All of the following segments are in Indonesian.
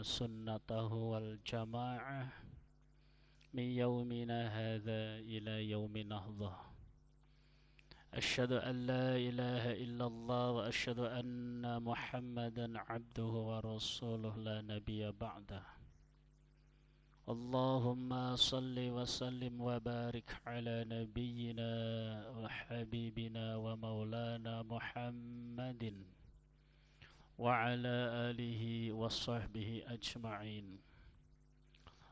سنته والجماعة من يومنا هذا إلى يوم نهضة. أشهد أن لا إله إلا الله وأشهد أن محمدا عبده ورسوله لا نبي بعده. اللهم صل وسلم وبارك على نبينا وحبيبنا ومولانا محمد وعلى آله وصحبه أجمعين.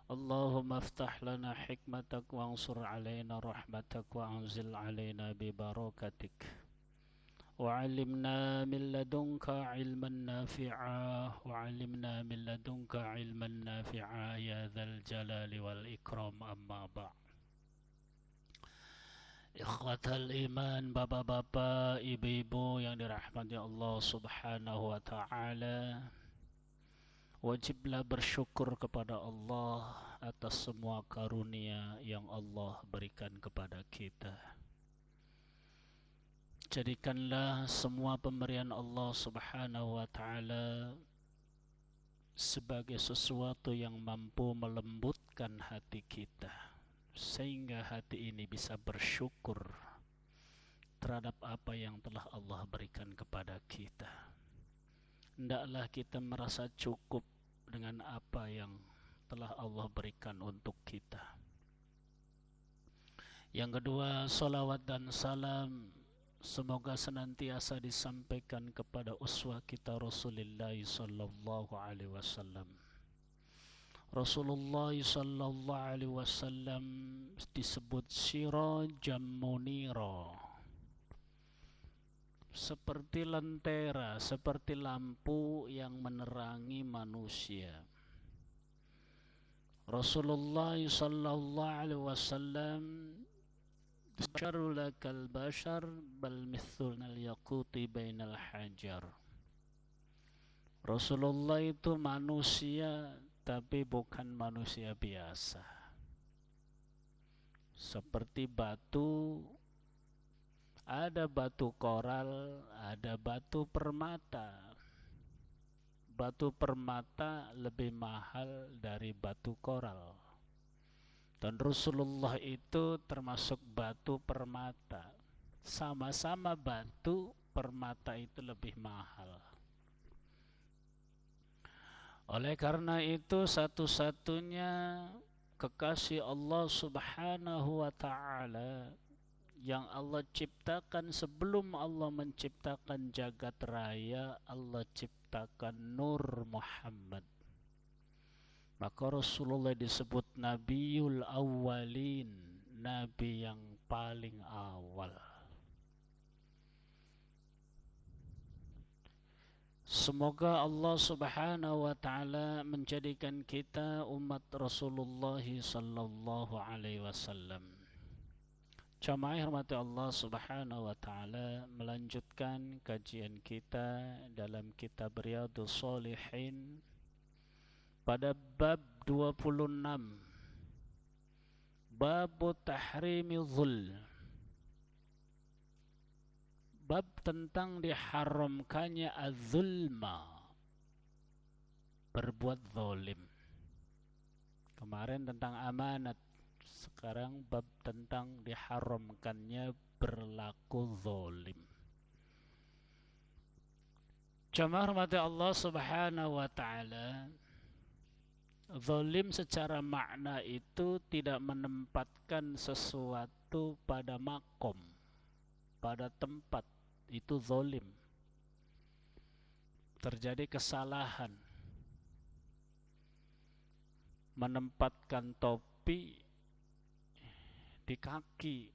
اللهم افتح لنا حكمتك وانصر علينا رحمتك وأنزل علينا ببركتك وعلمنا من لدنك علما نافعا وعلمنا من لدنك علما نافعا يا ذا الجلال والإكرام. أما بعد. Ikhwatal iman, bapak-bapak, ibu-ibu yang dirahmati Allah subhanahu wa ta'ala, wajiblah bersyukur kepada Allah atas semua karunia yang Allah berikan kepada kita. Jadikanlah semua pemberian Allah subhanahu wa ta'ala sebagai sesuatu yang mampu melembutkan hati kita, sehingga hati ini bisa bersyukur terhadap apa yang telah Allah berikan kepada kita. Hendaklah kita merasa cukup dengan apa yang telah Allah berikan untuk kita. Yang kedua, salawat dan salam semoga senantiasa disampaikan kepada uswah kita Rasulullah sallallahu alaihi wasallam. Rasulullah sallallahu alaihi wasallam disebut sirajan munira, seperti lentera, seperti lampu yang menerangi manusia. Rasulullah sallallahu alaihi wasallam basharul lakal bashar bal mithlunal yaquti bainal hajar. Rasulullah itu manusia, tapi bukan manusia biasa. Seperti batu, ada batu koral, ada batu permata. Batu permata lebih mahal dari batu koral. Dan Rasulullah itu termasuk batu permata. Sama-sama batu, permata itu lebih mahal. Oleh karena itu, satu-satunya kekasih Allah subhanahu wa ta'ala yang Allah ciptakan sebelum Allah menciptakan jagat raya, Allah ciptakan Nur Muhammad. Maka Rasulullah disebut Nabiul Awwalin, Nabi yang paling awal. Semoga Allah subhanahu wa ta'ala menjadikan kita umat Rasulullah sallallahu alaihi wasallam. Jamaah hormati Allah subhanahu wa ta'ala, melanjutkan kajian kita dalam kitab Riyadhus Shalihin pada bab 26, bab tahrimi dhul, bab tentang diharamkannya az-zulma, berbuat zalim. Kemarin tentang amanat, sekarang bab tentang diharamkannya berlaku zalim. Jamaah rahmati Allah subhanahu wa ta'ala, zalim secara makna itu tidak menempatkan sesuatu pada makom, pada tempat, itu zalim. Terjadi kesalahan, menempatkan topi di kaki,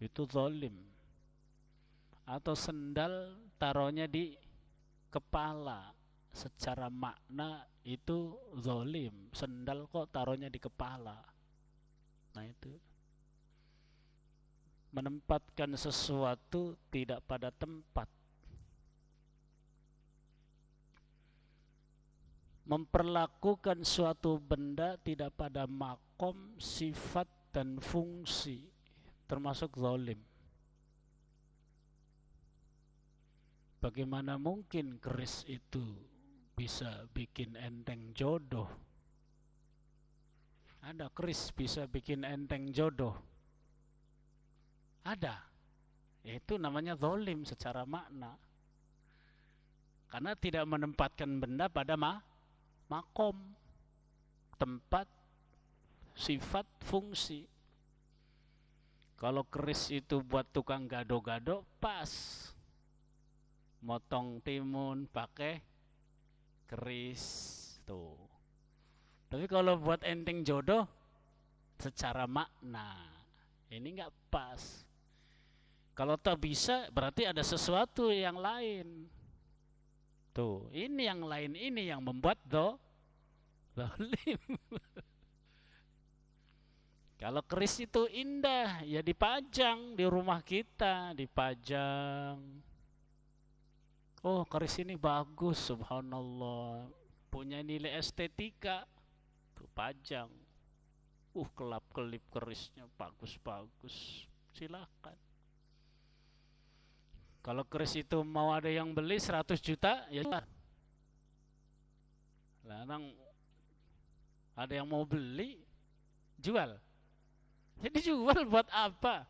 itu zalim. Atau sendal taruhnya di kepala, secara makna itu zalim. Sendal kok taruhnya di kepala. Nah itu menempatkan sesuatu tidak pada tempat, memperlakukan suatu benda tidak pada makom, sifat dan fungsi, termasuk zalim. Bagaimana mungkin keris itu bisa bikin enteng jodoh. Ada keris bisa bikin enteng jodoh. Ada. Itu namanya zalim secara makna. Karena tidak menempatkan benda pada makom, tempat, sifat, fungsi. Kalau keris itu buat tukang gado-gado, pas. Motong timun pakai keris tuh. Tapi kalau buat enteng jodoh, secara makna ini nggak pas. Kalau tak bisa, berarti ada sesuatu yang lain. Tuh, ini yang lain ini yang membuat zalim. Kalau keris itu indah, ya dipajang di rumah kita, dipajang. Oh, keris ini bagus, subhanallah. Punya nilai estetika. Tuh, pajang. Kelap-kelip kerisnya bagus-bagus. Silakan. Kalau keris itu mau ada yang beli 100 juta, ya jual. Larang ada yang mau beli, jual. Jadi jual buat apa?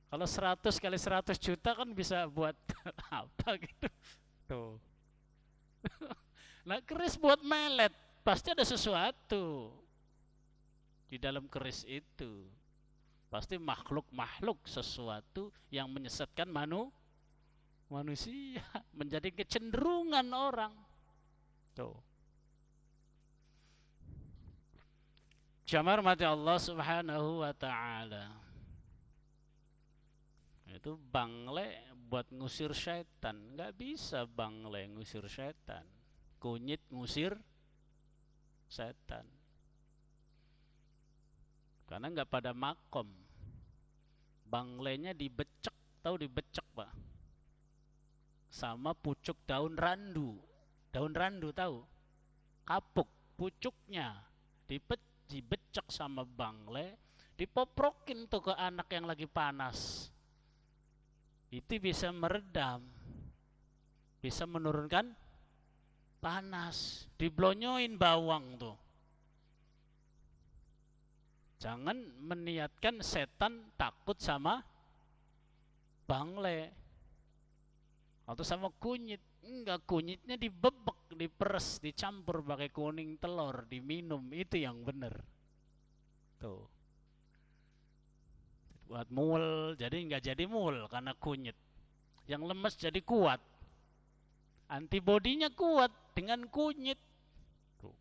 Kalau 100 kali 100 juta kan bisa buat apa gitu. Tuh. Nah, keris buat melet, pasti ada sesuatu di dalam keris itu. Pasti makhluk-makhluk sesuatu yang menyesatkan manusia, menjadi kecenderungan orang. Tuh. Jamar mati Allah subhanahu wa ta'ala. Itu bangle buat ngusir syaitan. Nggak bisa bangle ngusir syaitan. Kunyit ngusir setan. Karena nggak pada makom. Banglenya dibecek, tahu dibecek Pak? Sama pucuk daun randu. Daun randu tahu? Kapuk, pucuknya dibecek sama bangle, dipoprokin tuh ke anak yang lagi panas. Itu bisa meredam, bisa menurunkan panas. Diblonyoin bawang tuh. Jangan meniatkan setan takut sama bangle atau sama kunyit. Enggak, kunyitnya dibebek, diperes, dicampur pakai kuning telur, diminum, itu yang benar. Tuh. Buat mul, jadi enggak jadi mul karena kunyit. Yang lemes jadi kuat. Antibodinya kuat dengan kunyit. Tuh.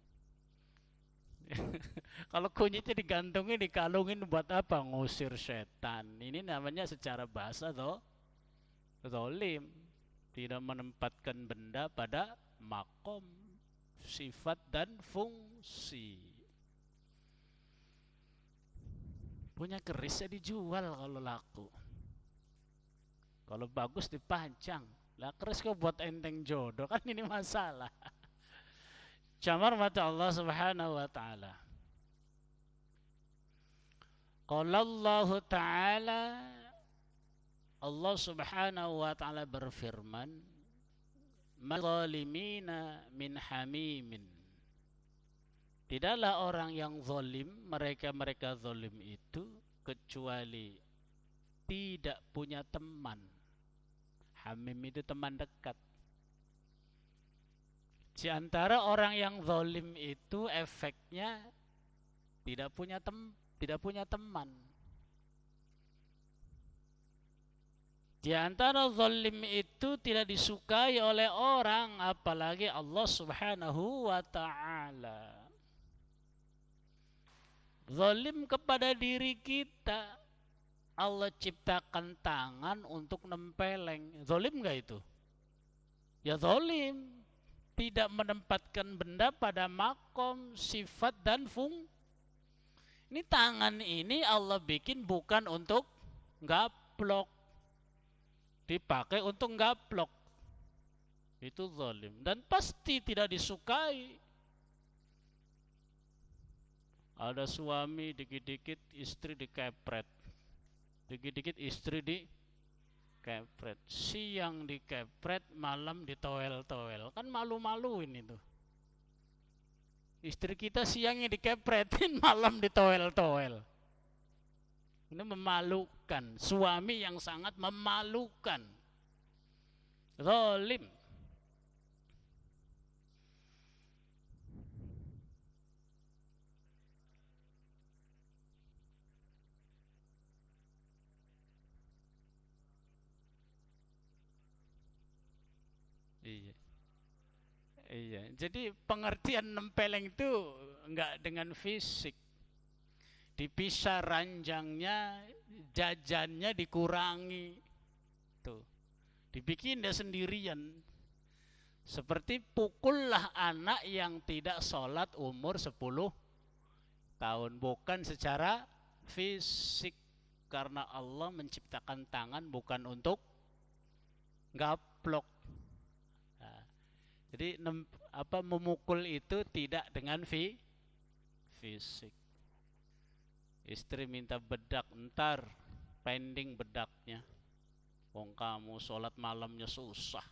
Kalau kunyitnya digantungin, dikalungin buat apa? Ngusir setan. Ini namanya secara bahasa zalim. Tidak menempatkan benda pada makom, sifat dan fungsi. Punya kerisnya dijual kalau laku. Kalau bagus dipajang. Lah keris kok buat enteng jodoh, kan ini masalah. Jamar mata Allah subhanahu wa ta'ala. Qala Allah ta'ala, Allah subhanahu wa ta'ala berfirman, "Mazalimina min hamimin." Tidaklah orang yang zalim, mereka zalim itu, kecuali tidak punya teman. Hamim itu teman dekat. Di antara orang yang zalim itu efeknya tidak punya teman. Di antara zalim itu tidak disukai oleh orang, apalagi Allah subhanahu wa ta'ala. Zalim kepada diri kita. Allah ciptakan tangan untuk nempeleng. Zalim gak itu? Ya zalim. Tidak menempatkan benda pada makom, sifat dan Ini tangan ini Allah bikin bukan untuk gaplok. Dipakai untuk gaplok. Itu zalim. Dan pasti tidak disukai. Ada suami dikit-dikit istri dikepret. Dikit-dikit istri Kepret, siang dikepret, malam ditoel-toel, kan malu-maluin itu. Istri kita siangnya dikepretin, malam ditoel-toel. Ini memalukan, suami yang sangat memalukan, zalim. Iya. Iya, jadi pengertian nempeleng itu enggak dengan fisik. Dipisah ranjangnya, jajannya dikurangi. Tuh. Dibikin dia sendirian. Seperti pukullah anak yang tidak sholat umur 10 tahun. Bukan secara fisik. Karena Allah menciptakan tangan bukan untuk gaplok. Jadi memukul itu tidak dengan fisik. Istri minta bedak, entar pending bedaknya. Wong kamu sholat malamnya susah,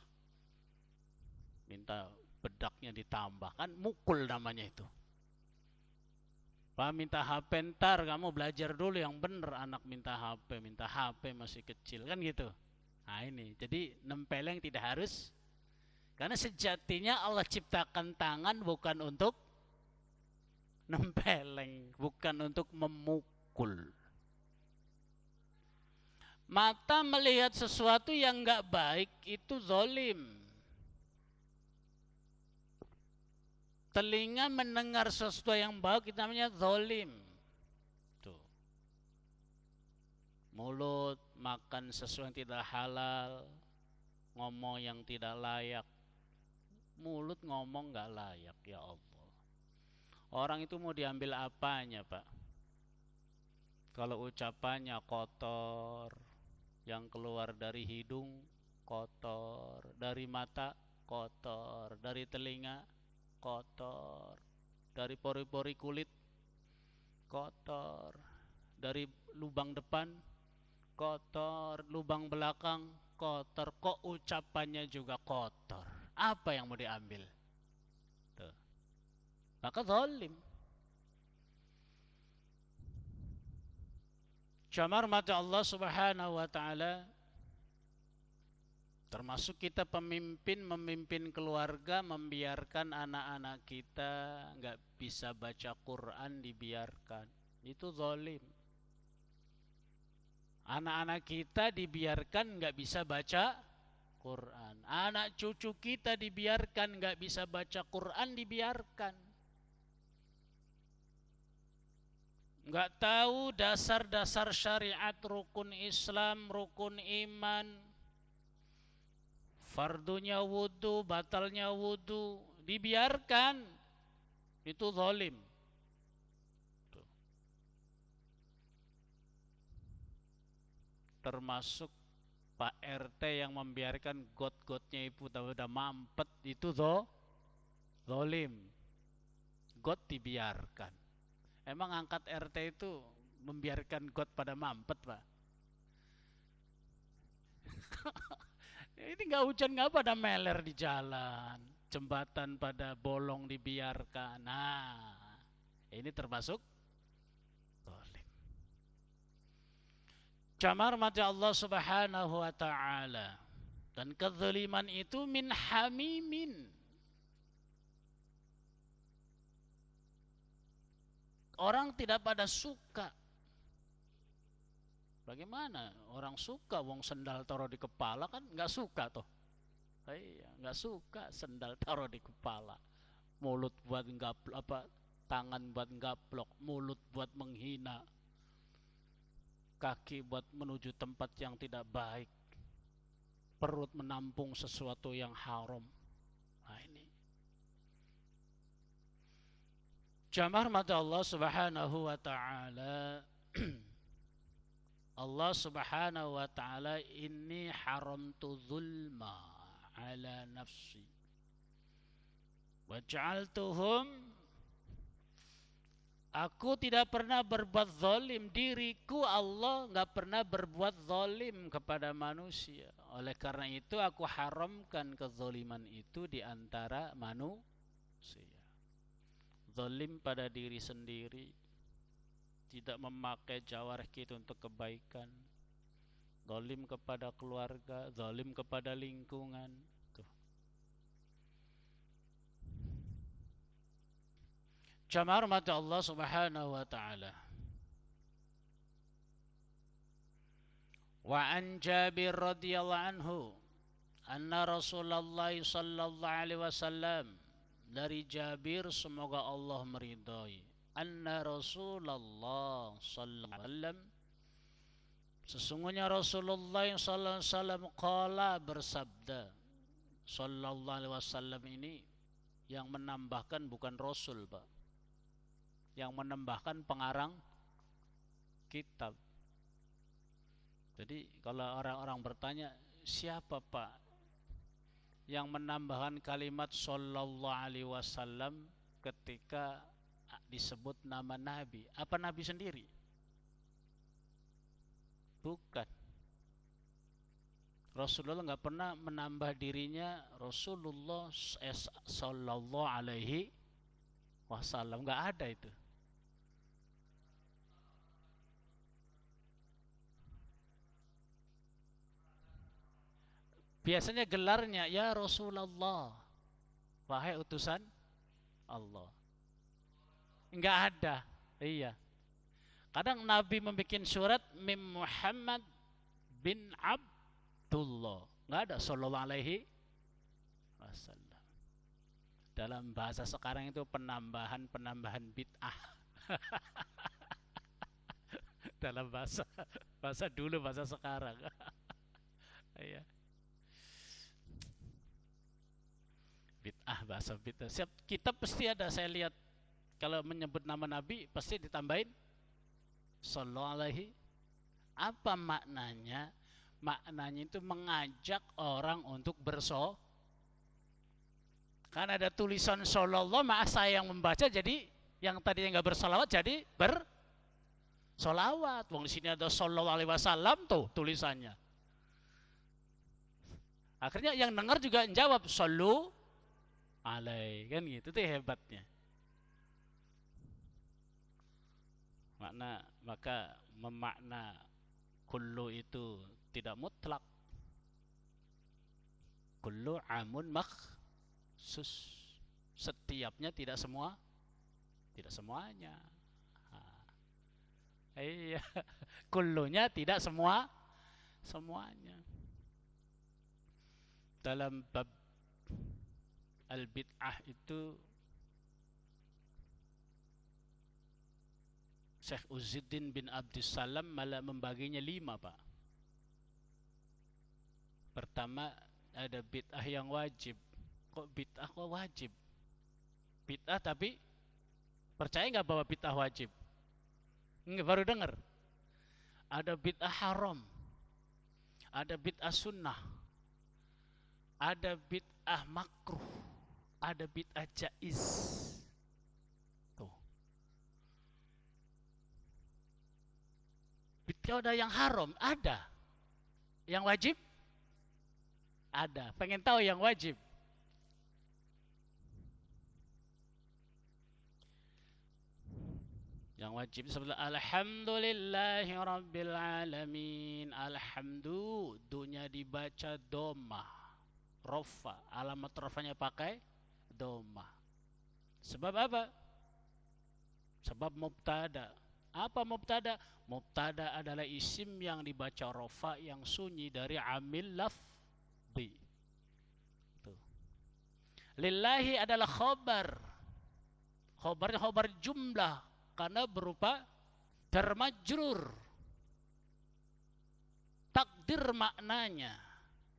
minta bedaknya ditambah, kan mukul namanya itu. Pak minta HP, entar kamu belajar dulu yang bener. Anak minta HP masih kecil, kan gitu. Nah ini, jadi nempeleng tidak harus. Karena sejatinya Allah ciptakan tangan bukan untuk nempeleng, bukan untuk memukul. Mata melihat sesuatu yang enggak baik itu zalim. Telinga mendengar sesuatu yang baik itu namanya zalim. Tuh. Mulut makan sesuatu yang tidak halal, ngomong yang tidak layak. Mulut ngomong gak layak, ya Allah. Orang itu mau diambil apanya, Pak? Kalau ucapannya kotor, yang keluar dari hidung kotor, dari mata kotor, dari telinga kotor, dari pori-pori kulit kotor, dari lubang depan kotor, lubang belakang kotor, kok ucapannya juga kotor. Apa yang mau diambil? Tuh. Maka zalim. Camar mata Allah Subhanahu wa taala, termasuk kita pemimpin, memimpin keluarga, membiarkan anak-anak kita enggak bisa baca Quran, dibiarkan. Itu zalim. Anak-anak kita dibiarkan enggak bisa baca Quran. Anak cucu kita dibiarkan enggak bisa baca Quran, dibiarkan. Enggak tahu dasar-dasar syariat, rukun Islam, rukun iman, fardunya wudu, batalnya wudu, dibiarkan. Itu zalim. Termasuk Pak RT yang membiarkan got-gotnya ibu udah mampet, itu zalim. Got dibiarkan. Emang angkat RT itu membiarkan got pada mampet, Pak? Ini nggak hujan nggak pada meler di jalan, jembatan pada bolong dibiarkan. Nah, ini termasuk zalim. Camar mata Allah Subhanahu wa taala. Dan kezaliman itu min hamimin. Orang tidak pada suka. Bagaimana orang suka wong sendal taruh di kepala, kan nggak suka toh. Iya, nggak suka sendal taruh di kepala. Mulut buat tangan buat gaplok, mulut buat menghina, kaki buat menuju tempat yang tidak baik, perut menampung sesuatu yang haram. Nah ini jamar mata Allah Subhanahu wa ta'ala. Allah Subhanahu wa ta'ala, inni haramtu zulma ala nafsi wa ja'altuhum Aku tidak pernah berbuat zalim, diriku Allah nggak pernah berbuat zalim kepada manusia. Oleh karena itu aku haramkan kezaliman itu di antara manusia. Zalim pada diri sendiri, tidak memakai jawarih kita untuk kebaikan. Zalim kepada keluarga, zalim kepada lingkungan. Tuh. Jamaah rahmat Allah Subhanahu wa taala. Wa an Jabir radhiyallahu anhu anna Rasulullah sallallahu alaihi wasallam, dari Jabir semoga Allah meridhai, anna Rasulullah sallallahu alaihi wasallam, sesungguhnya Rasulullah sallallahu alaihi wasallam qala, bersabda. Sallallahu alaihi wasallam ini yang menambahkan bukan Rasul, Pak. Yang menambahkan pengarang kitab. Jadi kalau orang-orang bertanya, siapa Pak yang menambahkan kalimat sallallahu alaihi wasallam ketika disebut nama Nabi? Apa Nabi sendiri? Bukan. Rasulullah nggak pernah menambah dirinya Rasulullah sallallahu alaihi wasallam, nggak ada itu. Biasanya gelarnya ya Rasulullah, wahai utusan Allah. Enggak ada. Iya. Kadang Nabi membuat surat Mim Muhammad bin Abdullah, enggak ada sallallahu alaihi wasallam. Dalam bahasa sekarang itu penambahan bid'ah. Dalam bahasa dulu, bahasa sekarang. Iya. Bid'ah, bahasa bid'ah. Setiap kitab pasti ada, saya lihat kalau menyebut nama Nabi pasti ditambahin sallallahu alaihi. Apa maknanya? Maknanya itu mengajak orang untuk kan ada tulisan sallallahu, maka saya yang membaca jadi yang tadinya nggak bersalawat jadi bersolawat. Wong di sini ada sallallahu alaihi wasallam tuh tulisannya. Akhirnya yang dengar juga menjawab sallu alaihi, kan gitu. Itu hebatnya. Maka memakna kullu itu tidak mutlak. Kullu amun makhsus. Setiapnya tidak semuanya. Iya. Kullunya tidak semuanya. Dalam bab al-bid'ah itu Syekh Izzuddin bin Abdussalam malah membaginya 5, Pak. Pertama, ada bid'ah yang wajib. Kok bid'ah kok wajib? Bid'ah tapi percaya nggak bahwa bid'ah wajib? Nggak, baru dengar. Ada bid'ah haram, ada bid'ah sunnah, ada bid'ah makruh, ada bid'ah jaiz. Tuh. Bid'ah ada yang haram, ada. Yang wajib? Ada. Pengen tahu yang wajib? Yang wajib sebelah alhamdulillahi rabbil alamin. Alhamdu, dunya dibaca domah. Rofa, alamat rofanya pakai domah. Sebab apa? Sebab mubtada. Apa mubtada? Mubtada adalah isim yang dibaca rofa yang sunyi dari amil lafzi. Lillahi adalah khobar. Khobarnya khobar jumlah karena berupa jar majrur. Takdir maknanya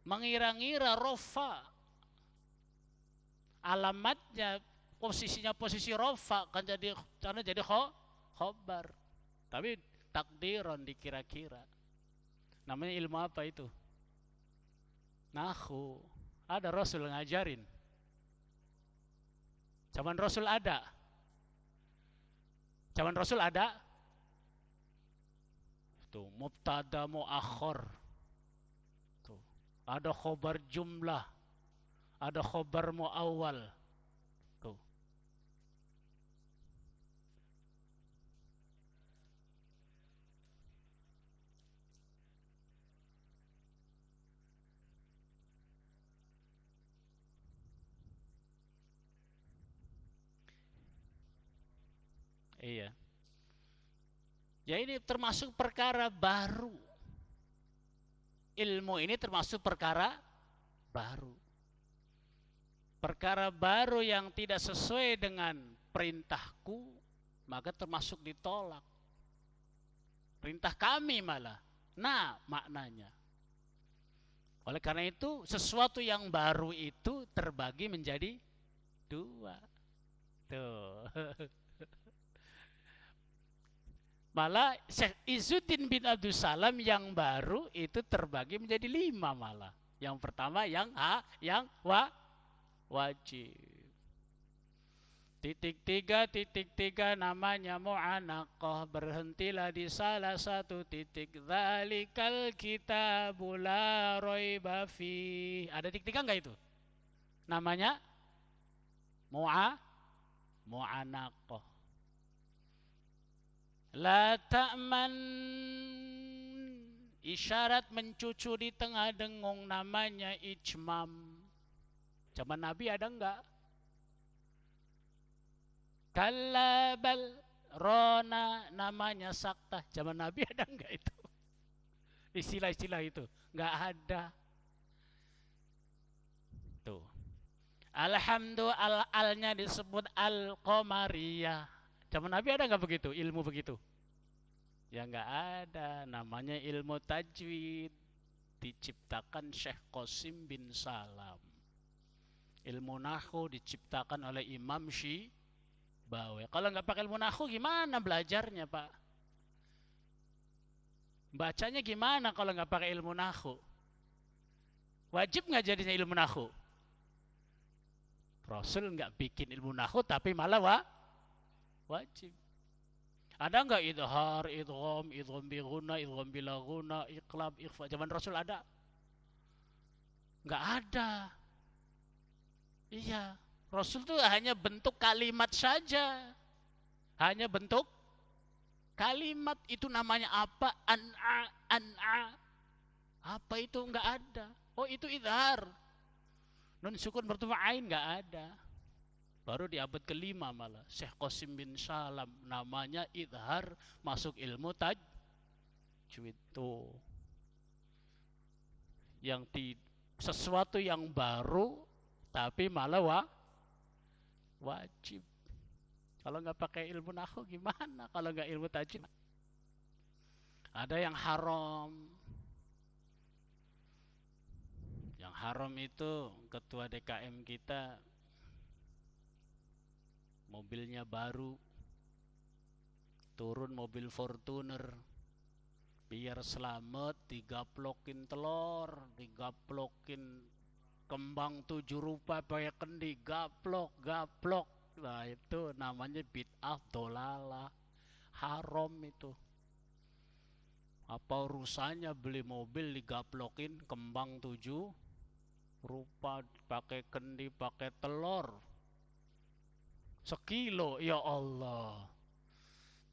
mengira-ngira rofa, alamatnya posisinya posisi rofa kan jadi karena jadi khobar, tapi takdiron dikira-kira. Namanya ilmu apa itu? Nahwu. Ada Rasul ngajarin, zaman Rasul ada. Zaman Rasul ada tuh mubtada muakhir. Tuh. Ada khobar jumlah, ada khobar muawwal. Tuh. Iya. Ya ini termasuk perkara baru. Ilmu ini termasuk perkara baru. Perkara baru yang tidak sesuai dengan perintahku, maka termasuk ditolak. Perintah kami malah. Nah, maknanya. Oleh karena itu, sesuatu yang baru itu terbagi menjadi dua. Tuh. Malah Syekh Izzuddin bin Abdul Salam yang baru itu terbagi menjadi 5 malah. Yang pertama yang wajib. Titik tiga namanya mu'anaqah. Berhentilah di salah satu titik. Dzalikal kitabu la raiba fi. Ada titik tiga enggak itu? Namanya mu'anaqah. La ta'man, isyarat mencucu di tengah dengung namanya ijmam. Zaman Nabi ada enggak? Kalabal rona namanya saktah. Zaman Nabi ada enggak itu? Istilah-istilah itu enggak ada. Tuh. Alhamdulillah alnya disebut al-qamariyah. Zaman Nabi ada enggak begitu? Ilmu begitu? Ya enggak ada. Namanya ilmu tajwid. Diciptakan Syekh Qasim bin Salam. Ilmu nahwu diciptakan oleh Imam Syibawi. Kalau enggak pakai ilmu nahwu gimana belajarnya, Pak? Bacanya gimana kalau enggak pakai ilmu nahwu? Wajib enggak jadinya ilmu nahwu? Rasul enggak bikin ilmu nahwu tapi malah wajib. Ada enggak idhar, idgham, idgham bi ghunna, idgham bila ghunna, iqlab, ikhfa? Zaman Rasul ada? Enggak ada. Iya, Rasul itu hanya bentuk kalimat saja. Hanya bentuk kalimat. Itu namanya apa? An'a. Apa itu? Enggak ada. Oh, itu idhar. Nun sukun bertemu ain enggak ada. Baru di abad kelima malah Syekh Qasim bin Salam namanya idhar masuk ilmu tajwid itu. Yang sesuatu yang baru tapi malah wajib. Kalau nggak pakai ilmu nahwu gimana? Kalau nggak ilmu tajwid. Ada yang haram. Yang haram itu ketua DKM kita mobilnya baru, turun mobil Fortuner, biar selamat digaplokin telur, digaplokin kembang 7 rupa pakai kendi, gaplok. Nah itu namanya bid'ah dolalah, haram itu. Apa urusannya beli mobil digaplokin kembang 7 rupa pakai kendi, pakai telur sekilo, ya Allah.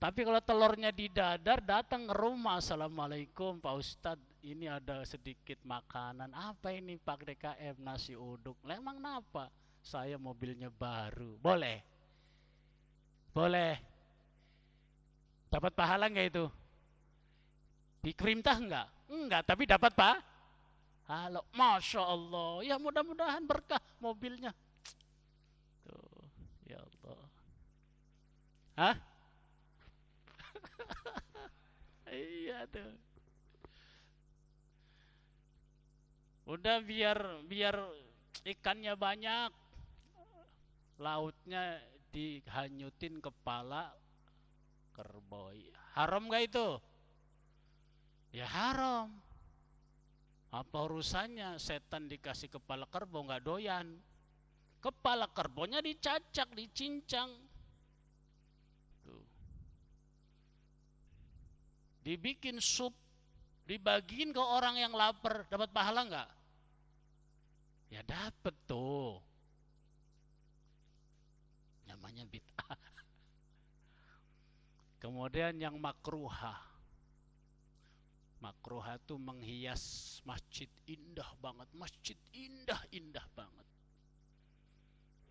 Tapi kalau telurnya didadar, datang ke rumah, assalamualaikum Pak Ustadz, ini ada sedikit makanan. Apa ini Pak DKM? Nasi uduk. Emang kenapa? Saya mobilnya baru. Boleh? Boleh. Dapat pahala enggak itu? Diperintah enggak? Enggak, tapi dapat pahala. Masya Allah. Ya mudah-mudahan berkah mobilnya. Tuh, ya Allah. Hah? Iya tuh. Udah biar ikannya banyak, lautnya dihanyutin kepala kerbau. Haram gak itu? Ya haram. Apa urusannya setan dikasih kepala kerbau gak doyan? Kepala kerbaunya dicacak, dicincang. Tuh. dibikin sup, dibagiin ke orang yang lapar, dapat pahala enggak? Ya dapat tuh. Namanya bid'ah. Kemudian yang makruhah. Makruhah itu menghias masjid indah banget. Masjid indah banget.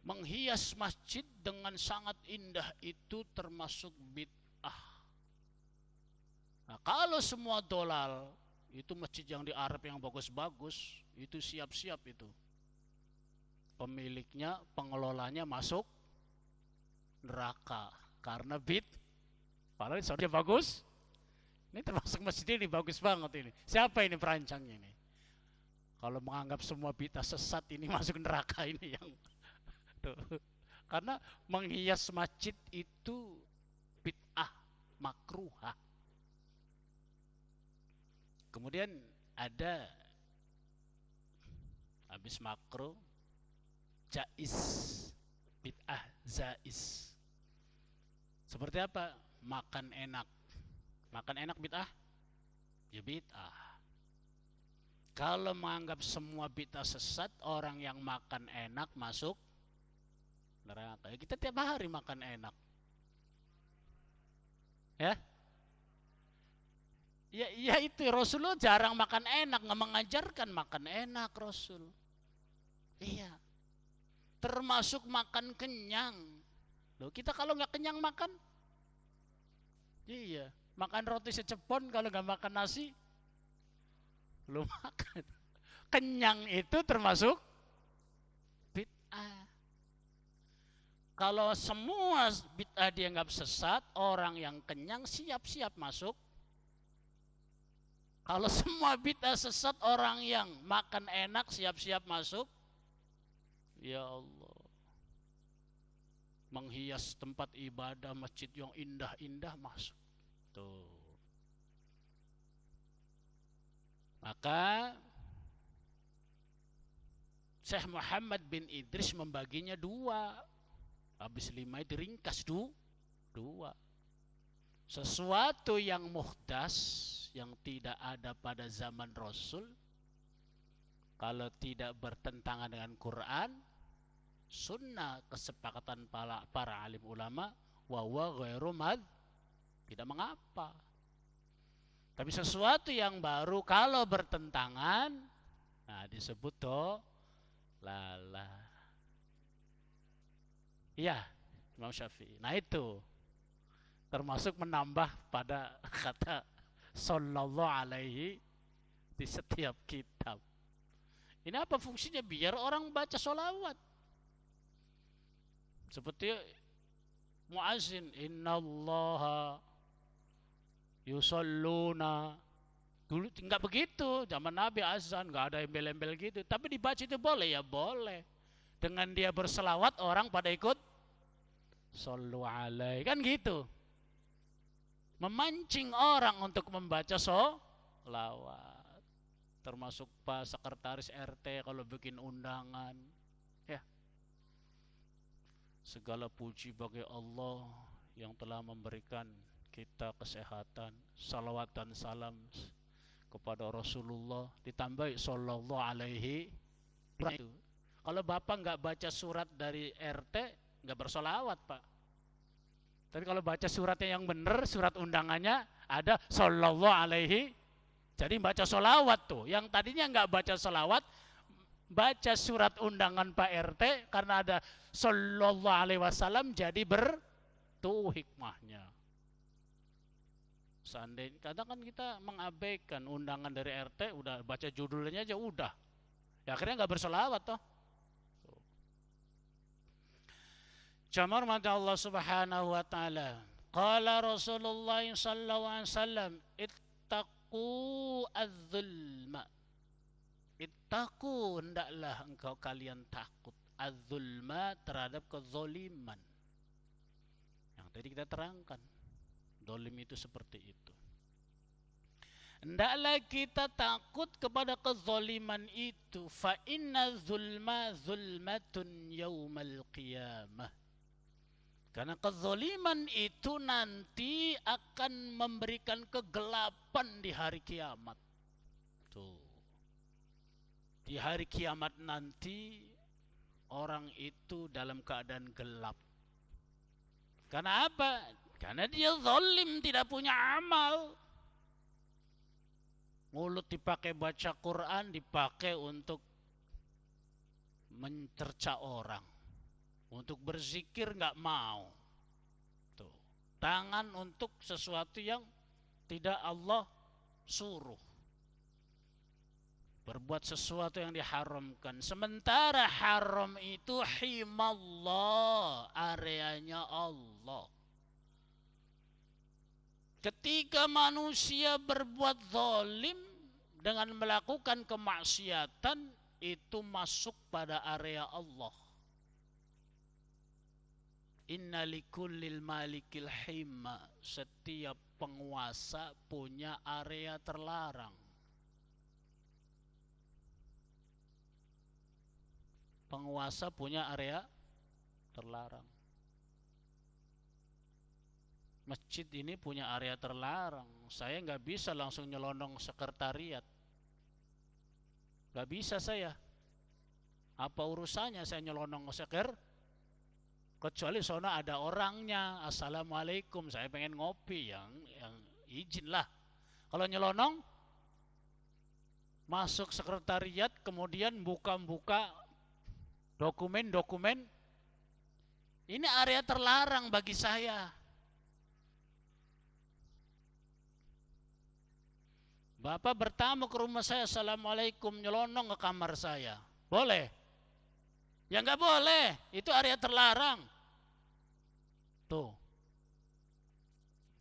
Menghias masjid dengan sangat indah itu termasuk bid'ah. Nah, kalau semua dolal, itu masjid yang di Arab yang bagus-bagus, itu siap-siap itu. Pemiliknya, pengelolanya masuk neraka karena padahal soalnya bagus. Ini termasuk masjid ini bagus banget ini. Siapa ini perancangnya ini? Kalau menganggap semua bid'ah sesat ini masuk neraka ini yang tuh. Karena menghias masjid itu bid'ah makruhah. Kemudian ada habis makruh jaiz, bid'ah zaiz. Seperti apa? Makan enak. Makan enak bid'ah? Ya bid'ah. Kalau menganggap semua bid'ah sesat, orang yang makan enak masuk neraka. Ya, kita tiap hari makan enak. Ya? Ya itu Rasulullah jarang makan enak, nggak mengajarkan makan enak Rasul. Iya. Termasuk makan kenyang. Loh, kita kalau nggak kenyang makan? Iya, makan roti secepon kalau nggak makan nasi, belum makan. Kenyang itu termasuk bid'ah. Kalau semua bid'ah dianggap sesat, orang yang kenyang siap-siap masuk. Kalau semua bid'ah sesat, orang yang makan enak siap-siap masuk. Ya Allah. Menghias tempat ibadah masjid yang indah-indah masuk. Tuh. Maka Syekh Muhammad bin Idris membaginya dua. Habis 5 itu ringkas dua. Sesuatu yang muhdas, yang tidak ada pada zaman Rasul, kalau tidak bertentangan dengan Quran, sunnah, kesepakatan para alim ulama, wa ghairu mad, tidak mengapa. Tapi sesuatu yang baru kalau bertentangan, nah disebut lala. Iya, Imam Syafi'i. Nah itu termasuk menambah pada kata sallallahu alaihi di setiap kitab. Ini apa fungsinya? Biar orang baca sholawat. Seperti muazzin, innallaha yusalluna. Dulu enggak begitu, zaman Nabi azan enggak ada embel-embel gitu, tapi dibaca itu boleh, ya boleh. Dengan dia berselawat orang pada ikut sallu alaihi, kan gitu. Memancing orang untuk membaca sholawat. Termasuk Pak Sekretaris RT kalau bikin undangan, ya. Segala puji bagi Allah yang telah memberikan kita kesehatan. Salawat dan salam kepada Rasulullah, ditambah sallallahu alaihi itu. Kalau Bapak nggak baca surat dari RT, nggak bersolawat Pak. Tapi kalau baca suratnya yang benar, surat undangannya ada sallallahu alaihi, jadi baca solawat tuh. Yang tadinya nggak baca solawat, baca surat undangan Pak RT karena ada sallallahu alaihi wasallam, jadi tuh hikmahnya. Seandainya kadang kan kita mengabaikan undangan dari RT, udah baca judulnya aja udah, ya akhirnya nggak bersolawat toh. Jamar mata Allah subhanahu wa ta'ala. Qala Rasulullah sallallahu alaihi wasallam, ittaqu az-zulma. Ittaqu, hendaklah engkau kalian takut az-zulma, terhadap kezoliman. Yang tadi kita terangkan, zalim itu seperti itu. Hendaklah kita takut kepada kezoliman itu. Fa inna zulma zulmatun yaumal qiyamah. Karena kezaliman itu nanti akan memberikan kegelapan di hari kiamat. Tuh. Di hari kiamat nanti orang itu dalam keadaan gelap. Karena apa? Karena dia zalim, tidak punya amal. Mulut dipakai baca Quran, dipakai untuk mencerca orang. Untuk berzikir nggak mau. Tuh. Tangan untuk sesuatu yang tidak Allah suruh. Berbuat sesuatu yang diharamkan. Sementara haram itu himallah, areanya Allah. Ketika manusia berbuat zalim dengan melakukan kemaksiatan, itu masuk pada area Allah. Inna likullil malikil himma. Setiap penguasa punya area terlarang. Penguasa punya area terlarang. Masjid ini punya area terlarang. Saya nggak bisa langsung nyelonong sekretariat. Nggak bisa saya. Apa urusannya saya nyelonong sekretariat? Kecuali sana ada orangnya. Assalamualaikum, saya pengen ngopi, yang izin lah. Kalau nyelonong masuk sekretariat kemudian buka-buka dokumen-dokumen, ini area terlarang bagi saya. Bapak bertamu ke rumah saya, assalamualaikum, nyelonong ke kamar saya, boleh? Ya nggak boleh, itu area terlarang. Tuh,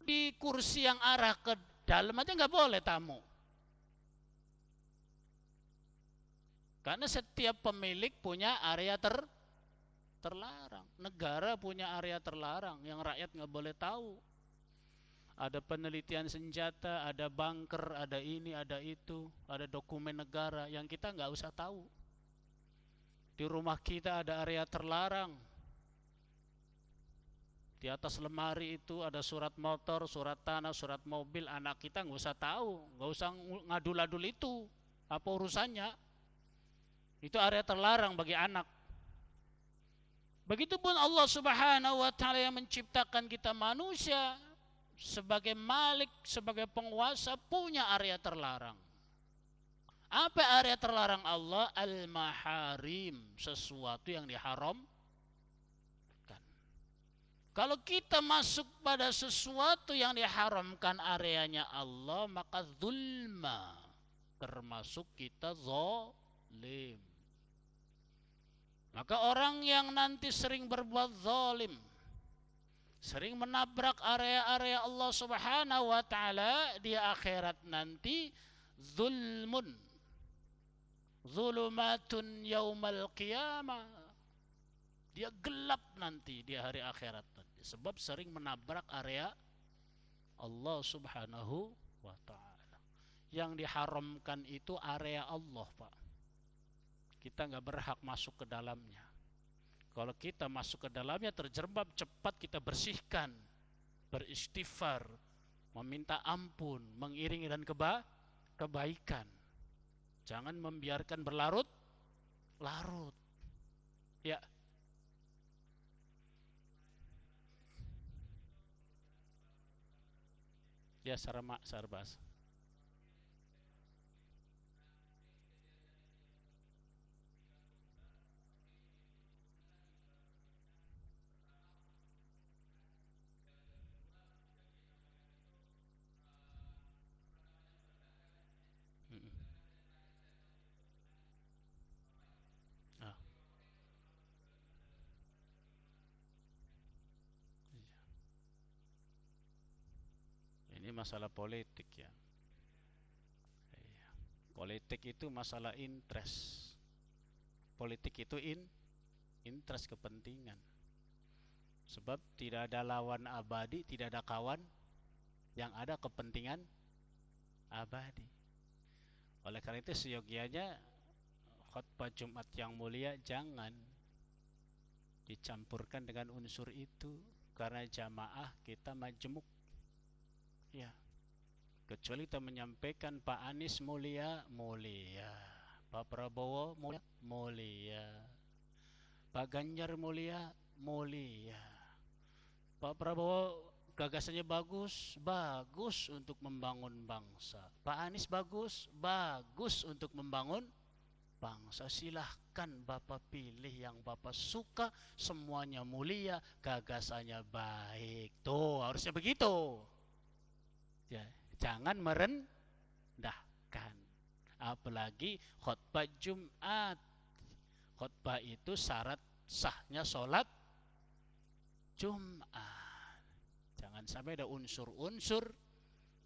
di kursi yang arah ke dalam aja nggak boleh tamu. Karena setiap pemilik punya area terlarang. Negara punya area terlarang yang rakyat nggak boleh tahu. Ada penelitian senjata, ada bunker, ada ini, ada itu, ada dokumen negara yang kita nggak usah tahu. Di rumah kita ada area terlarang. Di atas lemari itu ada surat motor, surat tanah, surat mobil. Anak kita nggak usah tahu, nggak usah ngadul-adul itu. Apa urusannya? Itu area terlarang bagi anak. Begitupun Allah Subhanahu wa ta'ala yang menciptakan kita manusia sebagai malik, sebagai penguasa, punya area terlarang. Apa area terlarang Allah? Al-maharim, sesuatu yang diharamkan. Kalau kita masuk pada sesuatu yang diharamkan areanya Allah, maka zulma, termasuk kita zalim. Maka orang yang nanti sering berbuat zalim, sering menabrak area-area Allah Subhanahu wa ta'ala di akhirat nanti, zulmun, zulumatun yaumal qiyamah, dia gelap nanti di hari akhirat nanti, sebab sering menabrak area Allah Subhanahu wa ta'ala. Yang diharamkan itu area Allah, Pak. Kita nggak berhak masuk ke dalamnya. Kalau kita masuk ke dalamnya terjerembab, cepat kita bersihkan, beristighfar, meminta ampun, mengiringi dan kebaikan. Jangan membiarkan berlarut-larut. Ya. Ya, sarbas. Ah, ini masalah politik ya. Politik itu masalah interest. Politik itu interest, kepentingan. Sebab tidak ada lawan abadi, tidak ada kawan, yang ada kepentingan abadi. Oleh karena itu seyogianya khutbah Jumat yang mulia jangan dicampurkan dengan unsur itu. karena jamaah kita majemuk. Ya, kecuali kita menyampaikan Pak Anies mulia, mulia. Pak Prabowo mulia, mulia. Pak Ganjar mulia, mulia. Pak Prabowo gagasannya bagus, bagus untuk membangun bangsa. Pak Anies bagus, bagus untuk membangun bangsa. Silahkan Bapak pilih yang Bapak suka, semuanya mulia, gagasannya baik. Tuh, harusnya begitu. Ya, jangan merendahkan. Apalagi khutbah Jumat. Khutbah itu syarat sahnya sholat Jumat. Jangan sampai ada unsur-unsur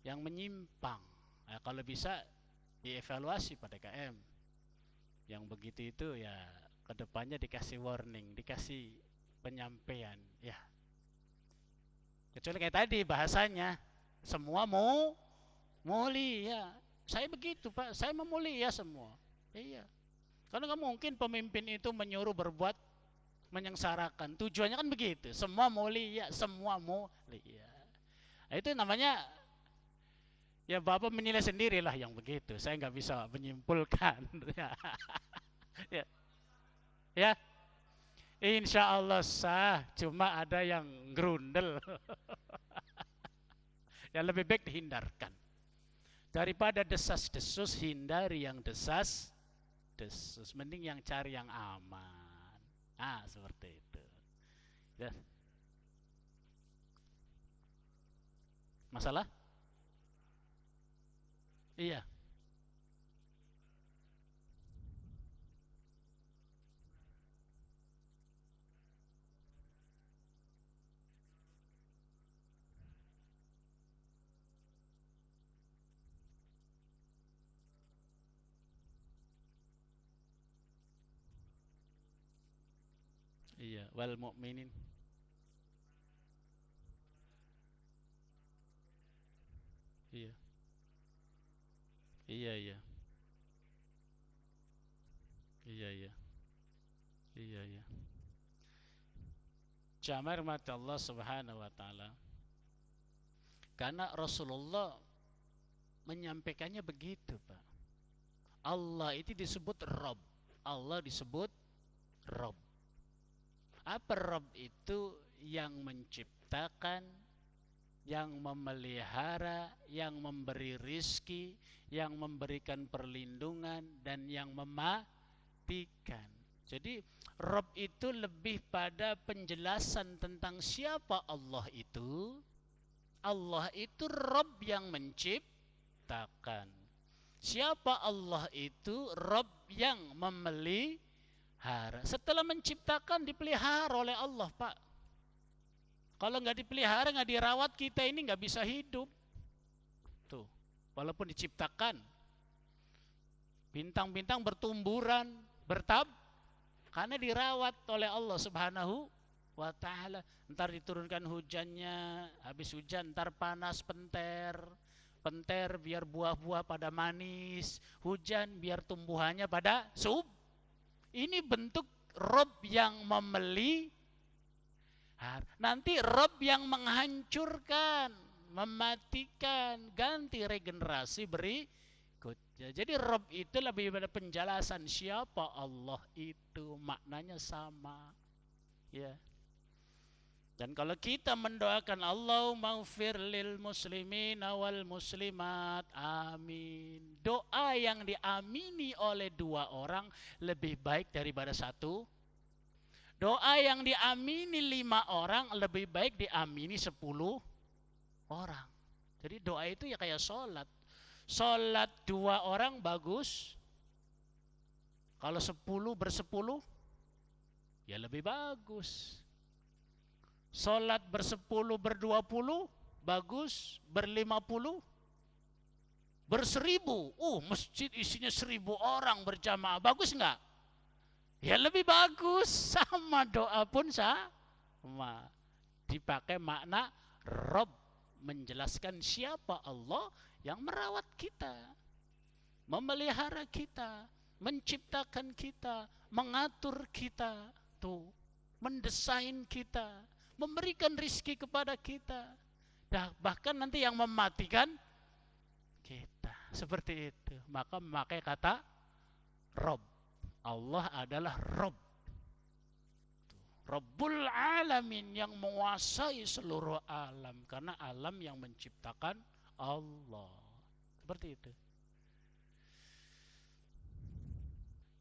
yang menyimpang. Nah, kalau bisa dievaluasi pada KM. Yang begitu itu ya kedepannya dikasih warning, dikasih penyampaian. Ya. Kecuali kayak tadi bahasanya, semua mau mulia. Saya begitu Pak, saya mau mulia semua. Iya. Karena nggak mungkin pemimpin itu menyuruh berbuat menyengsarakan. Tujuannya kan begitu. Semua mulia, semua mulia. Nah, itu namanya ya Bapak menilai sendirilah yang begitu. Saya nggak bisa menyimpulkan. Ya, ya. Insya Allah sah. Cuma ada yang grundel. Yang lebih baik dihindarkan. Daripada desas-desus, hindari yang desas-desus. Mending yang cari yang aman. Ah, seperti itu. Ya. Masalah? Iya. Iya, wal mu'minin. Iya. Iya, iya. Iya, iya. Iya, iya. Jamar mata Allah Subhanahu wa taala. Karena Rasulullah menyampaikannya begitu, Pak. Allah itu disebut Rabb. Allah disebut Rabb. Apa Rabb itu? Yang menciptakan, yang memelihara, yang memberi rizki, yang memberikan perlindungan, dan yang mematikan. Jadi Rabb itu lebih pada penjelasan tentang siapa Allah itu. Allah itu Rabb yang menciptakan. Siapa Allah itu? Rabb yang memelihara. Setelah menciptakan, dipelihara oleh Allah, Pak. Kalau nggak dipelihara, nggak dirawat, kita ini nggak bisa hidup. Tuh, walaupun diciptakan, bintang-bintang bertumburan, karena dirawat oleh Allah Subhanahu wa ta'ala. Ntar diturunkan hujannya, habis hujan ntar panas, penter biar buah-buah pada manis, hujan biar tumbuhannya pada ini bentuk Rabb yang memelihara. Nanti Rabb yang menghancurkan, mematikan, ganti regenerasi berikutnya. Jadi Rabb itu lebih pada penjelasan siapa Allah itu, maknanya sama. Ya. Dan kalau kita mendoakan Allahumma ighfir lil muslimin wal muslimat, amin. Doa yang diamini oleh dua orang lebih baik daripada satu. Doa yang diamini 5 orang lebih baik diamini 10 orang. Jadi doa itu ya kayak sholat. Sholat 2 orang bagus. Kalau 10 bersepuluh ya lebih bagus. Sholat bersepuluh, berdua-puluh bagus, berlima-puluh, berseribu. Masjid isinya 1000 orang berjamaah, bagus enggak? Ya lebih bagus. Sama, doa pun sama. Dipakai makna Rabb, menjelaskan siapa Allah yang merawat kita, memelihara kita, menciptakan kita, mengatur kita, tuh, mendesain kita, memberikan rizki kepada kita. Bahkan nanti yang mematikan kita. Seperti itu. Maka memakai kata Rob. Allah adalah Rob. Rabbul Alamin, yang menguasai seluruh alam. Karena alam yang menciptakan Allah. Seperti itu.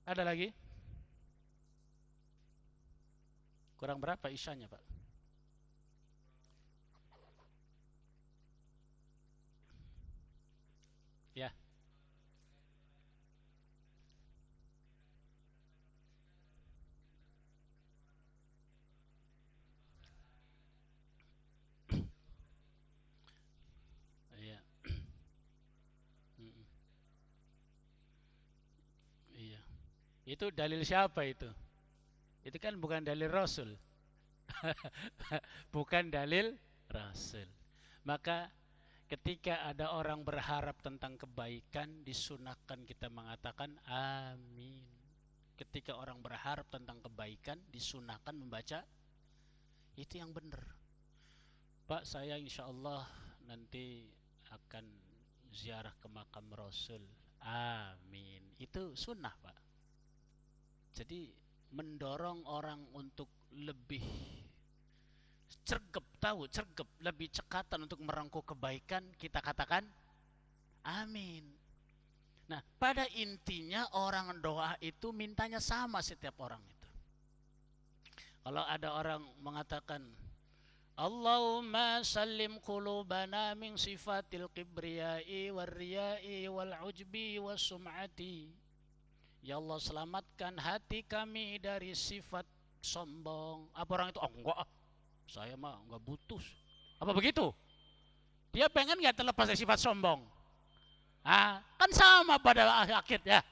Ada lagi? Kurang berapa isyanya, Pak? Ya. Iya. Iya. Itu dalil siapa itu? Itu kan bukan dalil Rasul. Bukan dalil Rasul. Maka ketika ada orang berharap tentang kebaikan, disunahkan kita mengatakan amin. Ketika orang berharap tentang kebaikan, disunahkan membaca itu yang benar. Pak, saya insya Allah nanti akan ziarah ke makam Rasul. Amin. Itu sunnah, Pak. Jadi mendorong orang untuk lebih cergep, lebih cekatan untuk merangkul kebaikan, kita katakan amin. Nah, pada intinya orang doa itu mintanya sama setiap orang itu. Kalau ada orang mengatakan Allahumma sallim qulubana min sifatil kibriyai wal riyai wal ujbi was sum'ati. Ya Allah, selamatkan hati kami dari sifat sombong. Apa orang itu? Oh enggak, saya mah enggak butuh. Apa begitu? Dia pengen enggak terlepas dari sifat sombong? Kan sama pada akhir ya.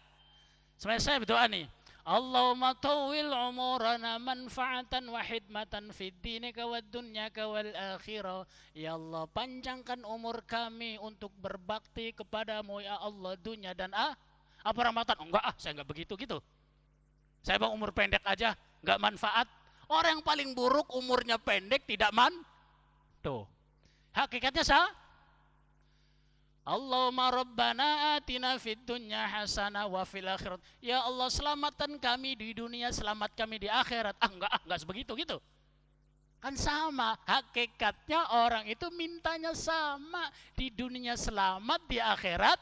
Sebenarnya saya berdoa nih. Allahumma tawil umurana manfaatan wa hidmatan fid dinika wad dunyaka wal akhirah. Ya Allah, panjangkan umur kami untuk berbakti kepadamu ya Allah, dunia dan apa rahmatan? Oh, enggak, saya enggak begitu gitu. Saya bang umur pendek aja, enggak manfaat. Orang yang paling buruk umurnya pendek tidak tuh. Hakikatnya Allahumma rabbana atina fid dunya hasanah wa fil akhirat. Ya Allah, selamatkan kami di dunia, selamat kami di akhirat. Enggak sebegitu gitu. Kan sama, hakikatnya orang itu mintanya sama, di dunia selamat, di akhirat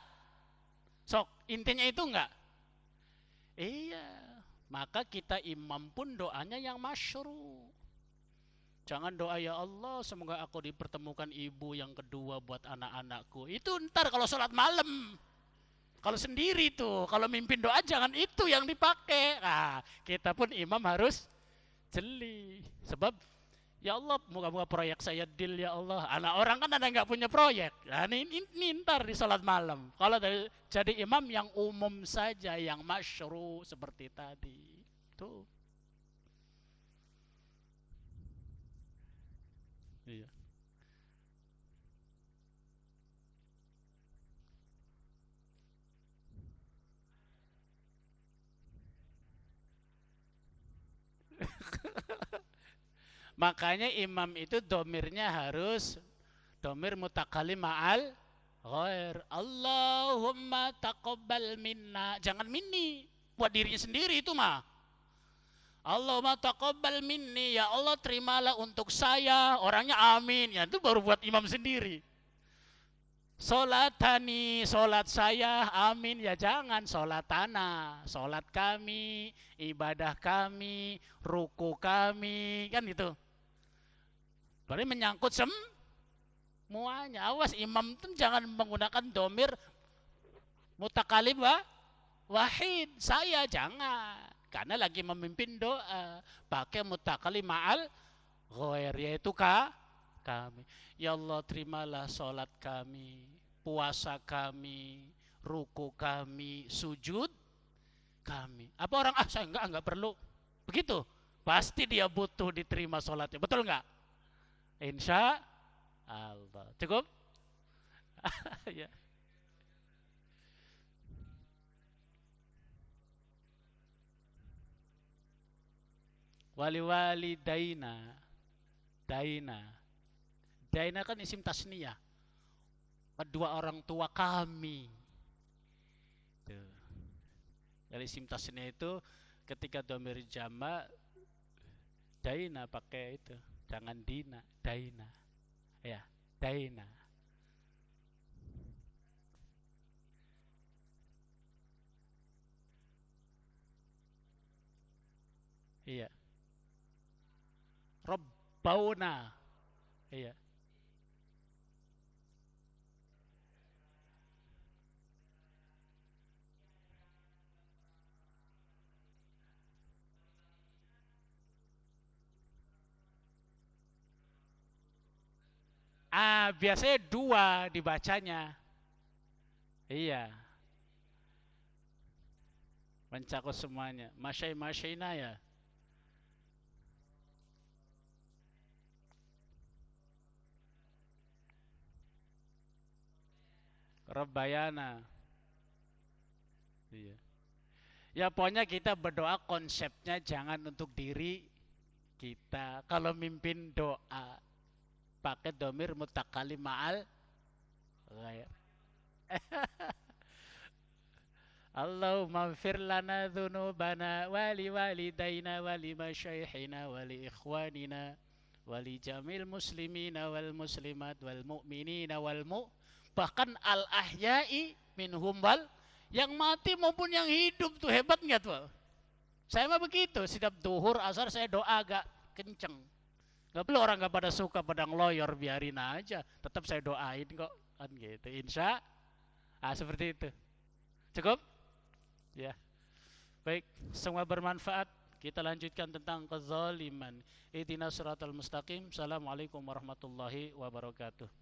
sok. Intinya itu enggak? Iya. Maka kita imam pun doanya yang masyru'. Jangan doa ya Allah semoga aku dipertemukan ibu yang kedua buat anak-anakku. Itu ntar kalau sholat malam. Kalau sendiri tuh, kalau mimpin doa jangan itu yang dipakai. Kita pun imam harus jeli. Sebab ya Allah, moga-moga proyek saya deal ya Allah. Anak orang kan ada nggak punya proyek. Nah, ini ntar di sholat malam. Kalau jadi imam yang umum saja, yang masyru' seperti tadi. Tuh. Iya. Makanya imam itu domirnya harus domir mutakalim ma'al ghair. Allahumma taqabbal minna. Jangan minni, buat dirinya sendiri itu mah. Allahumma taqabbal minni, ya Allah terimalah untuk saya. Orangnya amin, ya itu baru buat imam sendiri. Solatani, solat saya, amin, ya jangan solatana, solat kami, ibadah kami, ruku kami, kan itu. Berarti menyangkut semuanya. Awas imam itu jangan menggunakan domir mutakalim wahid, saya jangan. Karena lagi memimpin doa, pakai mutakalim ma'al ghair, yaitu kami. Ya Allah, terimalah solat kami, puasa kami, ruku kami, sujud kami. Apa orang saya enggak perlu. Begitu. Pasti dia butuh diterima solatnya. Betul enggak? Insya Allah. Cukup? Ya. Wali-wali daina, Daina. Daina kan isim tasniyah. Kedua orang tua kami. Tuh. Jadi isim tasniyah itu ketika dhamir jama' daina pakai itu. Jangan dina, daina. Ya, daina. Iya. Rabbauna. Iya. Biasanya dua dibacanya. Iya. Mencakup semuanya. Masyai-masyaina ya. Rabbayana. Iya. Ya pokoknya kita berdoa konsepnya jangan untuk diri kita. Kalau mimpin doa pakai domir mutakalim ma'al ghair. Allahumma fir lana dhunubana wali walidayna wali masyaykhina wali ikhwanina wali jamil muslimina wal muslimat wal mu'minina wal bahkan al ahya'i minhum wal yang mati maupun yang hidup tuh hebat nggak tuh? Saya mah begitu, setiap duhur asar saya doa agak kenceng. Gak perlu orang gak pada suka pada ngeloyor, biarin aja. Tetap saya doain kok, kan gitu. Insya, seperti itu. Cukup? Ya. Baik, semua bermanfaat. Kita lanjutkan tentang kezaliman. Ihdinas siratal mustaqim. Assalamualaikum warahmatullahi wabarakatuh.